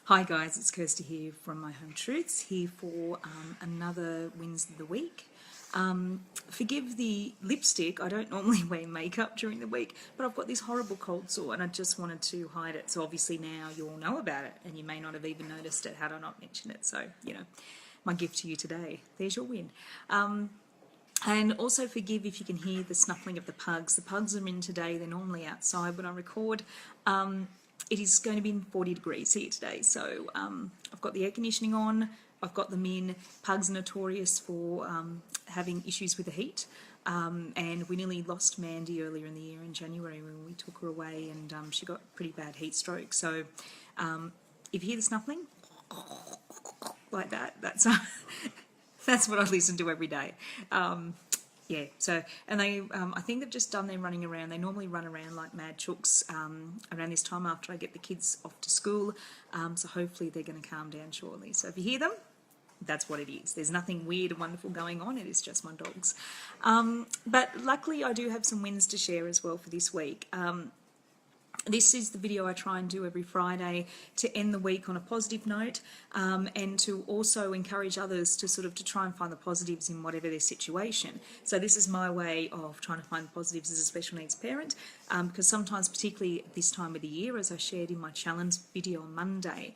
Hi guys, it's Kirsty here from My Home Truths, here for another Wins of the Week. Forgive the lipstick, I don't normally wear makeup during the week, but I've got this horrible cold sore and I just wanted to hide it. So obviously now you all know about it and you may not have even noticed it had I not mentioned it. So, my gift to you today, there's your win. And also forgive if you can hear the snuffling of the pugs. The pugs are in today, they're normally outside when I record. It is going to be 40 degrees here today, so I've got the air conditioning on, I've got them in. Pugs are notorious for having issues with the heat, and we nearly lost Mandy earlier in the year in January when we took her away, and she got pretty bad heat stroke. So if you hear the snuffling, like that, that's what I listen to every day. Yeah, so, and they, I think they've just done their running around. They normally run around like mad chooks around this time after I get the kids off to school. So hopefully they're going to calm down shortly. So if you hear them, that's what it is. There's nothing weird and wonderful going on. It is just my dogs. But luckily I do have some wins to share as well for this week. This is the video I try and do every Friday to end the week on a positive note, and to also encourage others to to try and find the positives in whatever their situation. So this is my way of trying to find positives as a special needs parent, because sometimes, particularly at this time of the year, as I shared in my challenge video on Monday,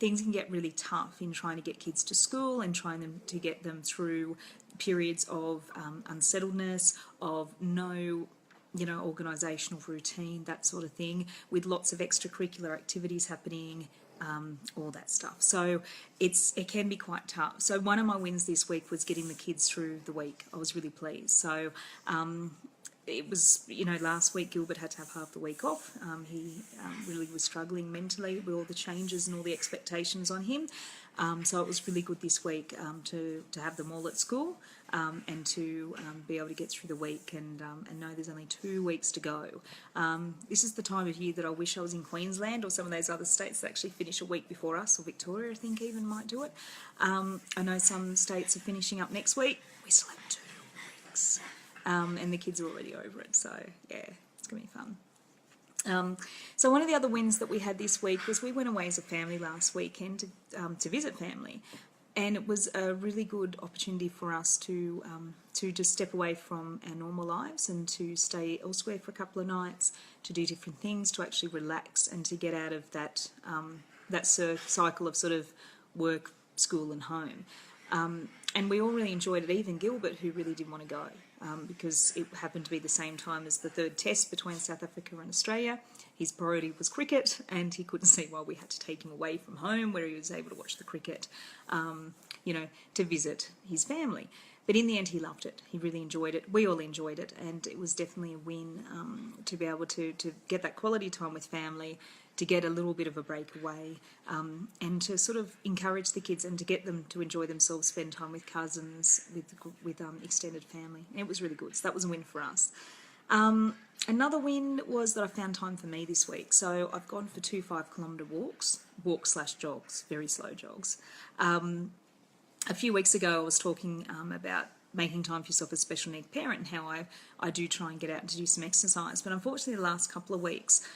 things can get really tough in trying to get kids to school and trying to get them through periods of unsettledness, of no organisational routine, that sort of thing, with lots of extracurricular activities happening, all that stuff. So it can be quite tough. So one of my wins this week was getting the kids through the week. I was really pleased. So it was, last week Gilbert had to have half the week off. He really was struggling mentally with all the changes and all the expectations on him. So it was really good this week to have them all at school, and to be able to get through the week and know there's only 2 weeks to go. This is the time of year that I wish I was in Queensland or some of those other states that actually finish a week before us, or Victoria I think even might do it. I know some states are finishing up next week. We still have 2 weeks. And the kids are already over it, so yeah, it's going to be fun. So one of the other wins that we had this week was we went away as a family last weekend to visit family, and it was a really good opportunity for us to just step away from our normal lives and to stay elsewhere for a couple of nights, to do different things, to actually relax and to get out of that cycle of work, school and home. And we all really enjoyed it, even Gilbert, who really didn't want to go, because it happened to be the same time as the third test between South Africa and Australia. His priority was cricket, and he couldn't see why we had to take him away from home where he was able to watch the cricket, to visit his family. But in the end, he loved it. He really enjoyed it. We all enjoyed it, and it was definitely a win to be able to get that quality time with family, to get a little bit of a break away, and to encourage the kids and to get them to enjoy themselves, spend time with cousins, with extended family. And it was really good. So that was a win for us. Another win was that I found time for me this week. So I've gone for 2 5-kilometre walks/jogs, very slow jogs. A few weeks ago I was talking about making time for yourself as a special need parent and how I do try and get out and to do some exercise. But unfortunately the last couple of weeks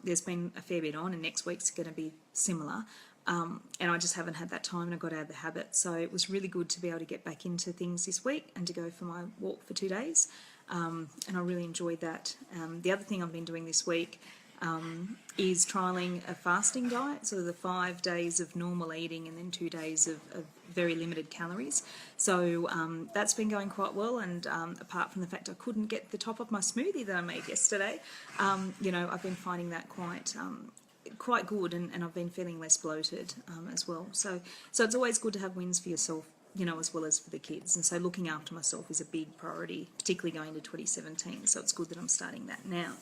there's been a fair bit on, and next week's going to be similar. And I just haven't had that time and I got out of the habit. So it was really good to be able to get back into things this week and to go for my walk for 2 days. And I really enjoyed that. The other thing I've been doing this week is trialling a fasting diet, so the 5 days of normal eating and then 2 days of very limited calories. So that's been going quite well, and apart from the fact I couldn't get the top of my smoothie that I made yesterday, I've been finding that quite good, and I've been feeling less bloated as well. So it's always good to have wins for yourself, as well as for the kids. And so looking after myself is a big priority, particularly going into 2017. So it's good that I'm starting that now.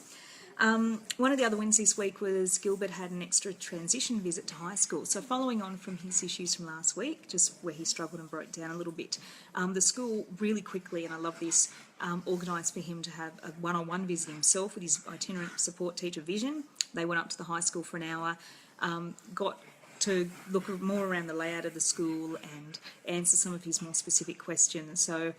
One of the other wins this week was Gilbert had an extra transition visit to high school. So following on from his issues from last week, just where he struggled and broke down a little bit, the school really quickly, and I love this, organised for him to have a one-on-one visit himself with his itinerant support teacher, Vision. They went up to the high school for an hour, got to look more around the layout of the school and answer some of his more specific questions. So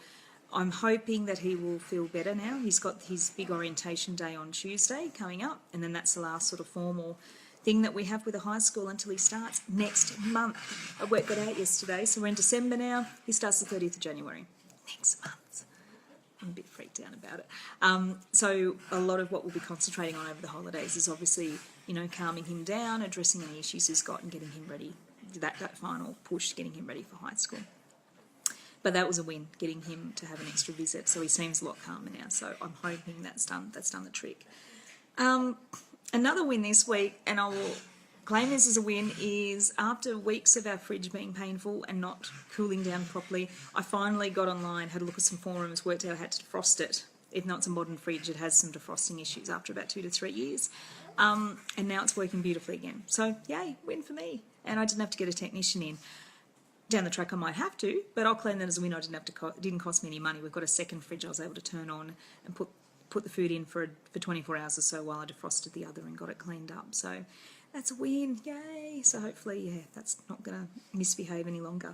I'm hoping that he will feel better now. He's got his big orientation day on Tuesday coming up, and then that's the last formal thing that we have with the high school until he starts next month. I worked that out yesterday, so we're in December now. He starts the 30th of January. Next month. I'm a bit freaked out about it. So a lot of what we'll be concentrating on over the holidays is obviously, you know, calming him down, addressing any issues he's got and getting him ready, that final push, getting him ready for high school. But that was a win, getting him to have an extra visit, so he seems a lot calmer now, so I'm hoping that's done the trick. Another win this week, and I will claim this as a win, is after weeks of our fridge being painful and not cooling down properly, I finally got online, had a look at some forums, worked out how to defrost it. Even though it's a modern fridge, it has some defrosting issues after about 2 to 3 years. And now it's working beautifully again. So, yay, win for me. And I didn't have to get a technician in. Down the track I might have to, but I'll claim that as a win. It didn't cost me any money. We've got a second fridge I was able to turn on and put the food in for 24 hours or so while I defrosted the other and got it cleaned up. So that's a win, yay. So hopefully, yeah, that's not going to misbehave any longer.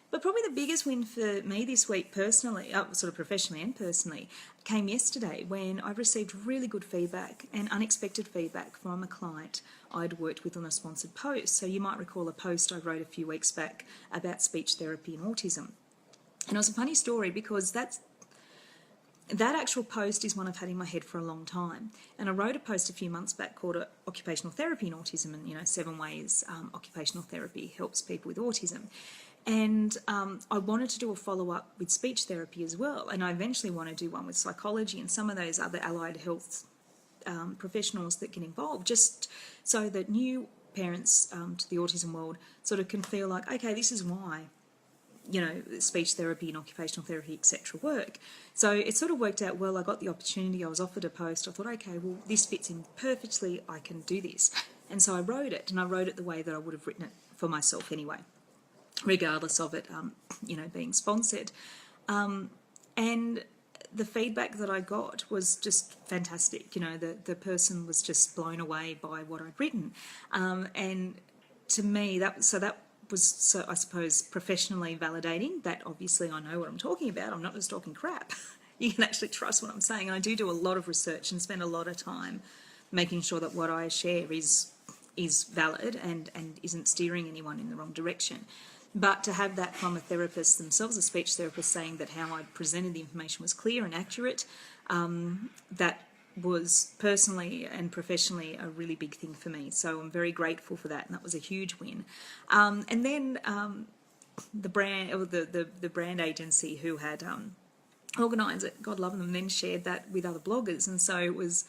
But probably the biggest win for me this week personally, sort of professionally and personally, came yesterday when I received really good feedback and unexpected feedback from a client I'd worked with on a sponsored post. So you might recall a post I wrote a few weeks back about speech therapy and autism. And it was a funny story because that actual post is one I've had in my head for a long time. And I wrote a post a few months back called Occupational Therapy and Autism, and, you know, 7 ways occupational therapy helps people with autism. And I wanted to do a follow-up with speech therapy as well. And I eventually want to do one with psychology and some of those other allied health professionals that get involved, just so that new parents to the autism world sort of can feel like, okay, this is why, you know, speech therapy and occupational therapy, etc. work. So it sort of worked out well. I got the opportunity. I was offered a post. I thought, okay, well, this fits in perfectly. I can do this. And so I wrote it, and I wrote it the way that I would have written it for myself anyway, regardless of it, you know, being sponsored. And the feedback that I got was just fantastic. You know, the person was just blown away by what I'd written. And to me, that was, so I suppose, professionally validating that obviously I know what I'm talking about. I'm not just talking crap. You can actually trust what I'm saying. And I do a lot of research and spend a lot of time making sure that what I share is valid and isn't steering anyone in the wrong direction. But to have that from a therapist themselves, a speech therapist, saying that how I presented the information was clear and accurate, that was personally and professionally a really big thing for me. So I'm very grateful for that, and that was a huge win. And then the brand, or the brand agency who had organised it, God love them, then shared that with other bloggers, and so it was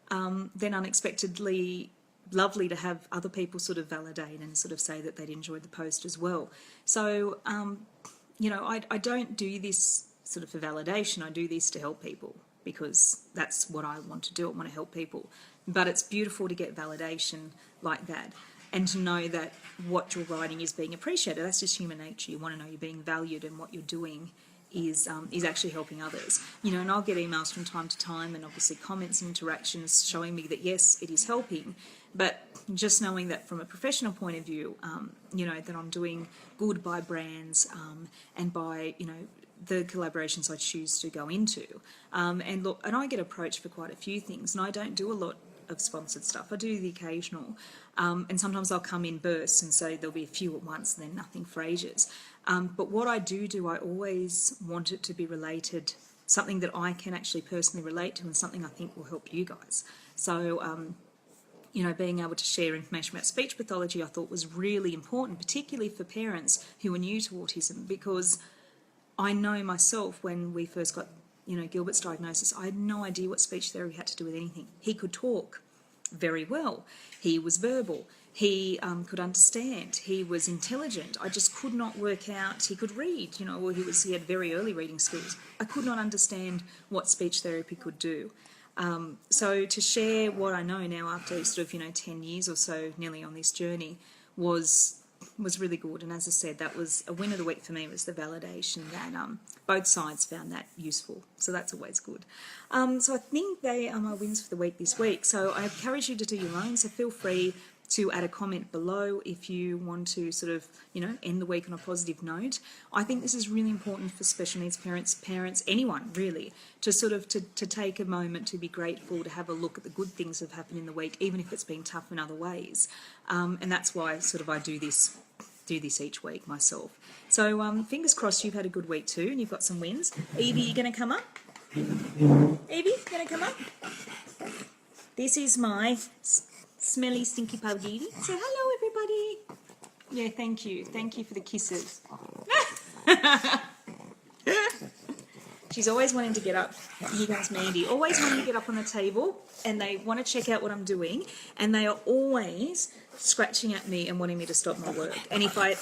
then unexpectedly lovely to have other people sort of validate and sort of say that they'd enjoyed the post as well. So, you know, I don't do this sort of for validation. I do this to help people because that's what I want to do. I want to help people. But it's beautiful to get validation like that and to know that what you're writing is being appreciated. That's just human nature. You want to know you're being valued and what you're doing is actually helping others. You know, and I'll get emails from time to time and obviously comments and interactions showing me that, yes, it is helping. But just knowing that from a professional point of view, you know, that I'm doing good by brands and by, you know, the collaborations I choose to go into. And look, and I get approached for quite a few things, and I don't do a lot of sponsored stuff. I do the occasional. And sometimes I'll come in bursts, and so there'll be a few at once and then nothing for ages. But what I do, I always want it to be related, something that I can actually personally relate to and something I think will help you guys. So, you know, being able to share information about speech pathology I thought was really important, particularly for parents who are new to autism, because I know myself when we first got, you know, Gilbert's diagnosis, I had no idea what speech therapy had to do with anything. He could talk very well. He was verbal. He could understand. He was intelligent. I just could not work out. He could read, you know, or he had very early reading skills. I could not understand what speech therapy could do. So to share what I know now after sort of, you know, 10 years or so nearly on this journey was really good. And as I said, that was a win of the week for me, was the validation that both sides found that useful. So that's always good. So I think they are my wins for the week this week. So I encourage you to do your own. So feel free to add a comment below if you want to sort of, you know, end the week on a positive note. I think this is really important for special needs parents, anyone really, to sort of to take a moment to be grateful, to have a look at the good things that have happened in the week, even if it's been tough in other ways. And that's why sort of I do this each week myself. So fingers crossed you've had a good week too and you've got some wins. Evie, you going to come up? Evie, you going to come up? This is my smelly, stinky pug, Edie. Say hello, everybody. Yeah, thank you. Thank you for the kisses. She's always wanting to get up. Here comes Mandy. Always wanting to get up on the table, and they want to check out what I'm doing, and they are always scratching at me and wanting me to stop my work. And if I,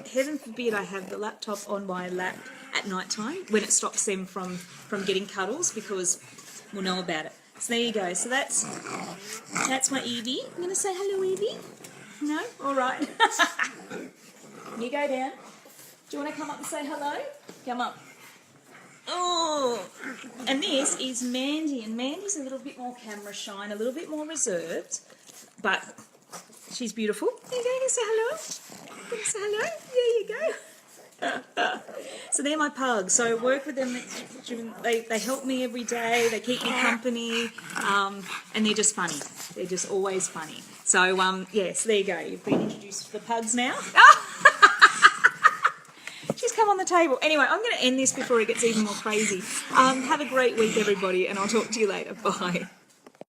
heaven forbid, I have the laptop on my lap at night time, when it stops them from getting cuddles, because we'll know about it. So there you go. So that's my Evie. I'm going to say hello, Evie. No? All right. You go down. Do you want to come up and say hello? Come up. Oh, and this is Mandy, and Mandy's a little bit more camera shy, a little bit more reserved, but she's beautiful. There you go. You say hello. You say hello. There you go. So they're my pugs. So I work with them. They help me every day. They keep me company, and they're just funny. They're just always funny. So yes, there you go. You've been introduced to the pugs now. She's come on the table. Anyway, I'm going to end this before it gets even more crazy. Have a great week, everybody, and I'll talk to you later. Bye.